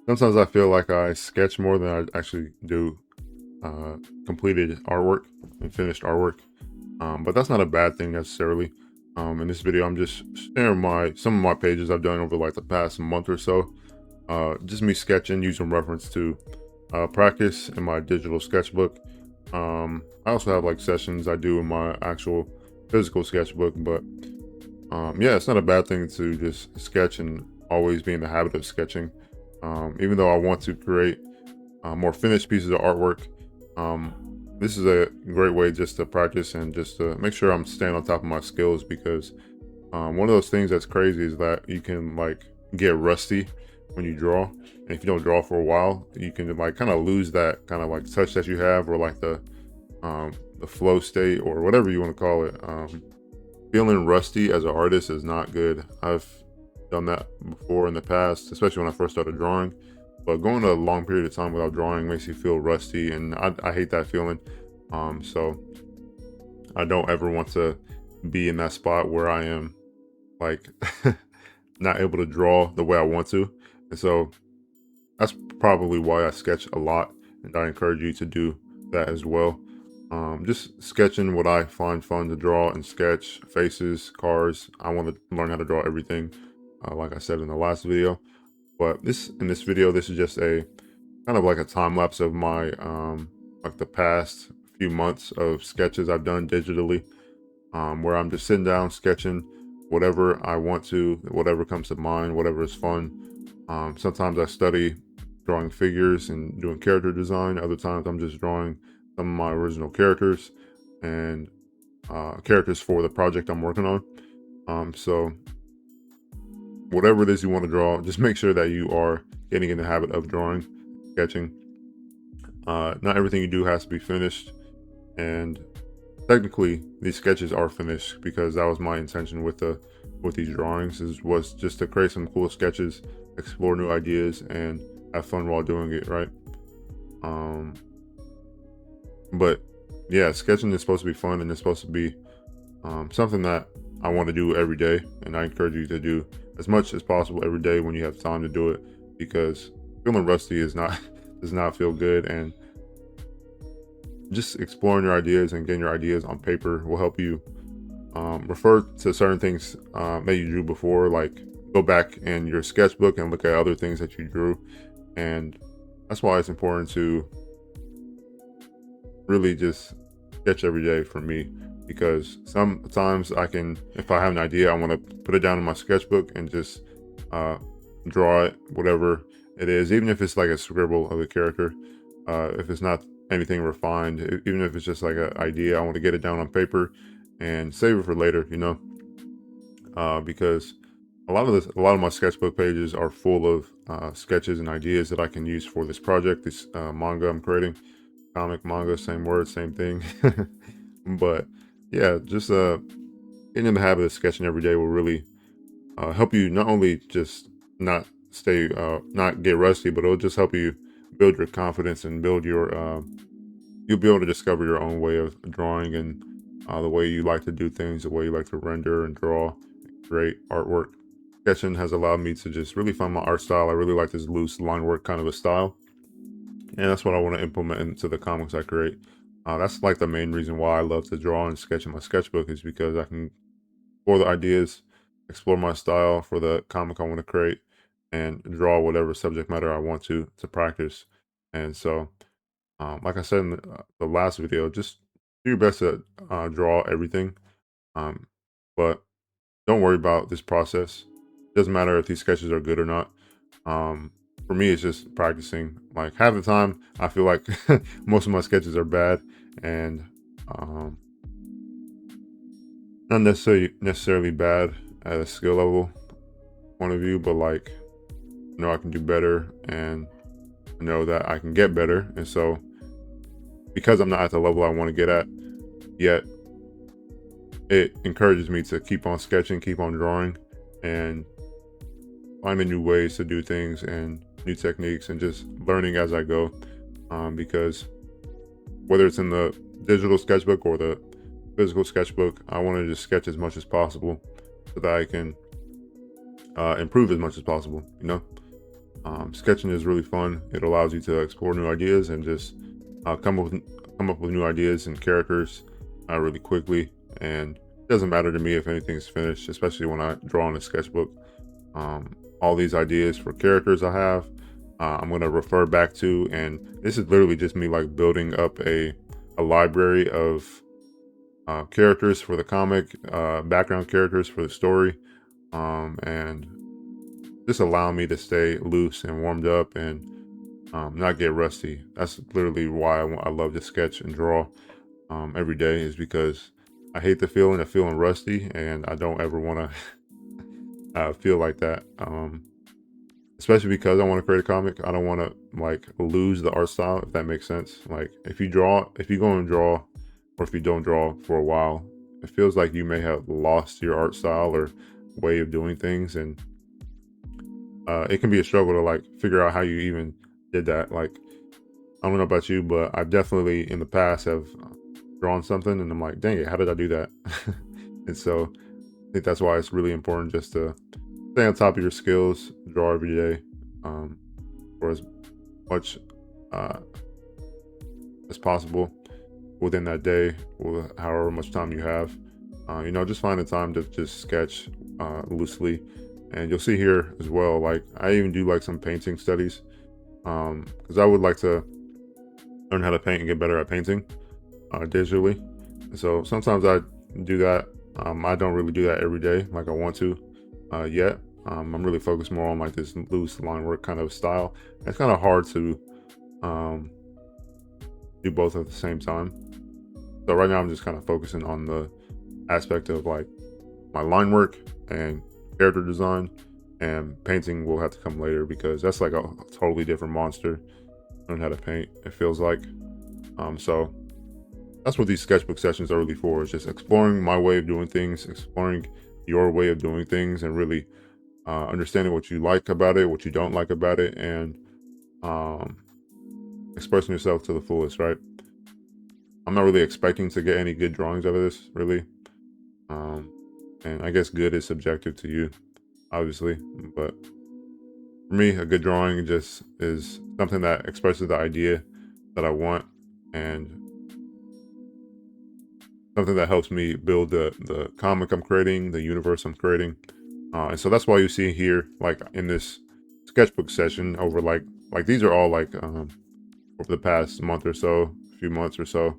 Sometimes I feel like I sketch more than I actually do completed artwork and finished artwork. But that's not a bad thing necessarily. In this video, I'm just sharing some of my pages I've done over like the past month or so. Just me sketching using reference to practice in my digital sketchbook. I also have like sessions I do in my actual physical sketchbook, but yeah, it's not a bad thing to just sketch and always be in the habit of sketching. Even though I want to create more finished pieces of artwork, um, this is a great way just to practice and just to make sure I'm staying on top of my skills because one of those things that's crazy is that you can like get rusty when you draw. And if you don't draw for a while, you can like kind of lose that kind of like touch that you have or like the flow state or whatever you want to call it. Feeling rusty as an artist is not good. I've done that before in the past, especially when I first started drawing. But going a long period of time without drawing makes you feel rusty, and I hate that feeling. So I don't ever want to be in that spot where I am like not able to draw the way I want to. And so that's probably why I sketch a lot, and I encourage you to do that as well. Just sketching what I find fun to draw and sketch faces, cars. I want to learn how to draw everything, like I said in the last video. But in this video, this is just a kind of like a time lapse of my like the past few months of sketches I've done digitally, where I'm just sitting down sketching whatever I want to, whatever comes to mind, whatever is fun. Sometimes I study drawing figures and doing character design. Other times I'm just drawing some of my original characters and characters for the project I'm working on. So whatever it is you want to draw, just make sure that you are getting in the habit of drawing, sketching. Not everything you do has to be finished, and technically these sketches are finished because that was my intention with these drawings was just to create some cool sketches, explore new ideas, and have fun while doing it, right? But yeah, sketching is supposed to be fun, and it's supposed to be something that I want to do every day, and I encourage you to do as much as possible every day when you have time to do it, because feeling rusty is not does not feel good. And just exploring your ideas and getting your ideas on paper will help you refer to certain things that you drew before, like go back in your sketchbook and look at other things that you drew. And that's why it's important to really just sketch every day for me, because sometimes I can, if I have an idea, I want to put it down in my sketchbook and just draw it, whatever it is, even if it's like a scribble of a character, if it's not anything refined, even if it's just like an idea, I want to get it down on paper and save it for later, because a lot of my sketchbook pages are full of sketches and ideas that I can use for this project, this manga I'm creating. Comic, manga, same word, same thing. But yeah, just getting in the habit of sketching every day will really help you not only just not get rusty, but it'll just help you build your confidence and build your you'll be able to discover your own way of drawing and the way you like to do things, the way you like to render and draw and create artwork. Sketching has allowed me to just really find my art style. I really like this loose line work kind of a style, and that's what I want to implement into the comics I create. That's like the main reason why I love to draw and sketch in my sketchbook, is because I can explore the ideas, explore my style for the comic I want to create, and draw whatever subject matter I want to practice. And so, like I said in the last video, just do your best to draw everything. Um, but don't worry about this process. Doesn't matter if these sketches are good or not. Um, for me, it's just practicing. Like half the time, I feel like most of my sketches are bad, and um, not necessarily bad at a skill level point of view, but like I can do better, and I know that I can get better. And so, because I'm not at the level I want to get at yet, it encourages me to keep on sketching, keep on drawing, and finding new ways to do things and new techniques, and just learning as I go. Because whether it's in the digital sketchbook or the physical sketchbook, I want to just sketch as much as possible so that I can improve as much as possible. Sketching is really fun. It allows you to explore new ideas and just come up with new ideas and characters really quickly. And it doesn't matter to me if anything's finished, especially when I draw in a sketchbook. All these ideas for characters I have, I'm going to refer back to, and this is literally just me like building up a library of characters for the comic, background characters for the story, and just allow me to stay loose and warmed up and not get rusty. That's literally why I love to sketch and draw every day, is because I hate the feeling of feeling rusty, and I don't ever want to feel like that. Especially because I want to create a comic. I don't want to like lose the art style, if that makes sense. Like if you go and draw, or if you don't draw for a while, it feels like you may have lost your art style or way of doing things, and it can be a struggle to like figure out how you even did that. Like I don't know about you, but I've definitely in the past have drawn something, and I'm like, dang it, how did I do that? And so I think that's why it's really important just to stay on top of your skills, draw every day, for as much uh, as possible within that day, or however much time you have. Just find the time to just sketch loosely. And you'll see here as well, like I even do like some painting studies, because I would like to learn how to paint and get better at painting digitally. So sometimes I do that. I don't really do that every day like I want to yet. I'm really focused more on like this loose line work kind of style. It's kind of hard to do both at the same time. So right now I'm just kind of focusing on the aspect of like my line work and character design, and painting will have to come later because that's like a totally different monster. Learn how to paint, it feels like. So that's what these sketchbook sessions are really for, is just exploring my way of doing things, exploring your way of doing things, and really understanding what you like about it, what you don't like about it, and um, expressing yourself to the fullest, right? I'm not really expecting to get any good drawings out of this, really. And I guess good is subjective to you, obviously. But for me, a good drawing just is something that expresses the idea that I want, and something that helps me build the comic I'm creating, the universe I'm creating. And so that's why you see here, like in this sketchbook session, over like these are all like over the past month or so, few months or so,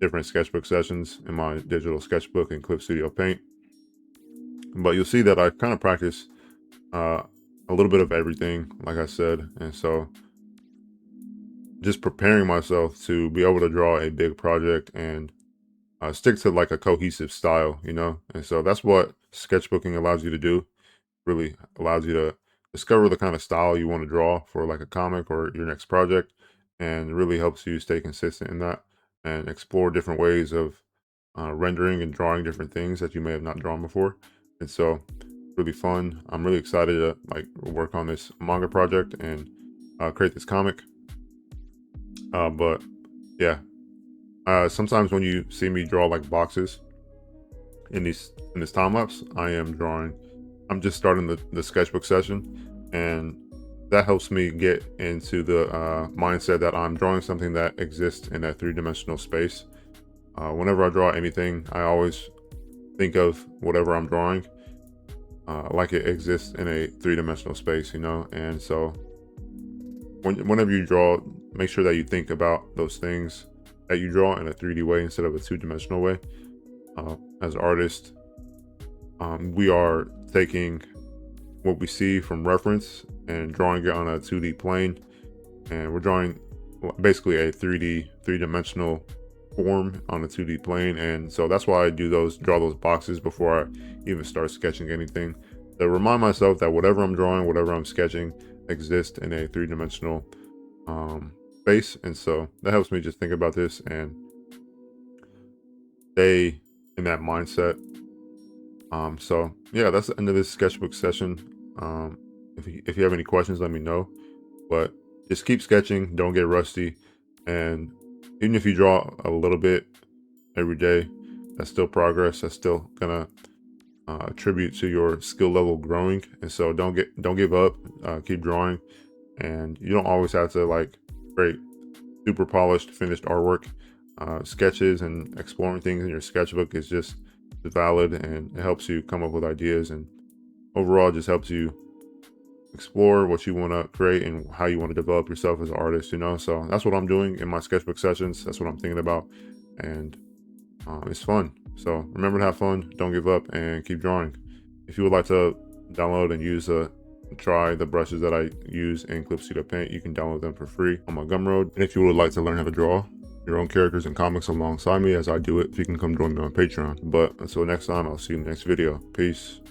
different sketchbook sessions in my digital sketchbook and Clip Studio Paint. But you'll see that I kind of practice a little bit of everything, like I said, and so just preparing myself to be able to draw a big project and stick to like a cohesive style, and so that's what sketchbooking allows you to do. Really allows you to discover the kind of style you want to draw for like a comic or your next project, and really helps you stay consistent in that and explore different ways of rendering and drawing different things that you may have not drawn before. And so really fun. I'm really excited to like work on this manga project and create this comic. But yeah, sometimes when you see me draw like boxes in this time lapse, I'm just starting the sketchbook session, and that helps me get into the mindset that I'm drawing something that exists in a three-dimensional space. Whenever I draw anything, I always think of whatever I'm drawing like it exists in a three-dimensional space, and so whenever you draw, make sure that you think about those things that you draw in a 3D way instead of a two-dimensional way. As artists, we are taking what we see from reference and drawing it on a 2D plane, and we're drawing basically a three-dimensional form on a 2D plane. And so that's why I draw those boxes before I even start sketching anything, to remind myself that whatever I'm drawing, whatever I'm sketching, exists in a three-dimensional space. And so that helps me just think about this and stay in that mindset. So yeah, that's the end of this sketchbook session. If you have any questions, let me know, but just keep sketching, don't get rusty. And even if you draw a little bit every day, that's still progress. That's still gonna attribute to your skill level growing. And so don't give up. Keep drawing. And you don't always have to like create super polished finished artwork. Sketches and exploring things in your sketchbook is just valid, and it helps you come up with ideas, and overall just helps you explore what you want to create and how you want to develop yourself as an artist, you know. So that's what I'm doing in my sketchbook sessions. That's what I'm thinking about, and it's fun. So remember to have fun, don't give up, and keep drawing. If you would like to download and try the brushes that I use in Clipsida Paint, you can download them for free on my Gumroad. And if you would like to learn how to draw your own characters and comics alongside me as I do it, you can come join me on Patreon. But until next time, I'll see you in the next video. Peace.